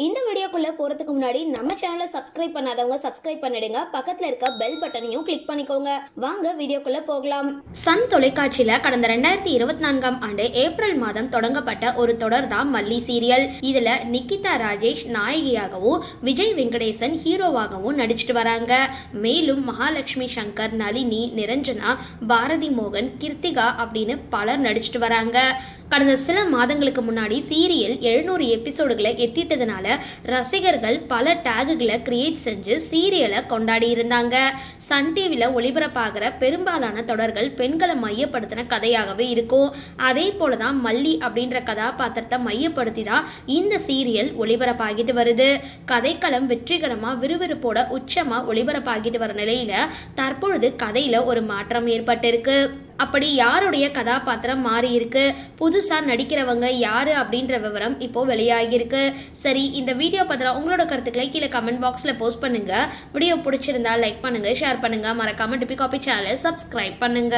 இந்த வீடியோக்குள்ள போறதுக்கு முன்னாடி நம்ம சேனலை சப்ஸ்கிரைப் பண்ணாதவங்க சப்ஸ்கிரைப் பண்ணிடுங்க, பக்கத்துல இருக்க பெல் பட்டனையும் கிளிக் பண்ணிக்கோங்க. வாங்க வீடியோக்குள்ள போகலாம். சன் தொலைக்காட்சியில கடந்த 2024ஆம் ஆண்டு ஏப்ரல் மாதம் தொடங்கப்பட்ட ஒரு தொடர் தான் மல்லி சீரியல். இதுல நிக்கிதா ராஜேஷ் நாயகியாகவும் விஜய் வெங்கடேசன் ஹீரோவாகவும் நடிச்சிட்டு வராங்க. மேலும் மகாலட்சுமி சங்கர், நளினி, நிரஞ்சனா, பாரதி மோகன், கிருத்திகா அப்படின்னு பலர் நடிச்சிட்டு வராங்க. கடந்த சில மாதங்களுக்கு முன்னாடி சீரியல் 700 எபிசோடுகளை எட்டிட்டதுனால ரசிகர்கள் பல டேகுகளை கிரியேட் செஞ்சு சீரியலை கொண்டாடி இருந்தாங்க. சன் டிவியில் ஒளிபரப்பாகிற பெரும்பாலான தொடர்கள் பெண்களை மையப்படுத்தின கதையாகவே இருக்கும். அதே போல தான் மல்லி அப்படின்ற கதாபாத்திரத்தை மையப்படுத்தி தான் இந்த சீரியல் ஒளிபரப்பாகிட்டு வருது. கதைக்களம் வெற்றிகரமாக விறுவிறுப்போட உச்சமாக ஒளிபரப்பாகிட்டு வர நிலையில தற்பொழுது கதையில ஒரு மாற்றம் ஏற்பட்டிருக்கு. அப்படி யாருடைய கதாபாத்திரம் மாறி இருக்கு, புதுசா நடிக்கிறவங்க யாரு அப்படின்ற விவரம் இப்போ வெளியாகிருக்கு. சரி, இந்த வீடியோ பத்தின உங்களோட கருத்துக்களை கீழே கமெண்ட் பாக்ஸ்ல போஸ்ட் பண்ணுங்க. வீடியோ பிடிச்சிருந்தா லைக் பண்ணுங்க, ஷேர் பண்ணுங்க, மறக்காம டிபி காபி சேனலை சப்ஸ்கிரைப் பண்ணுங்க.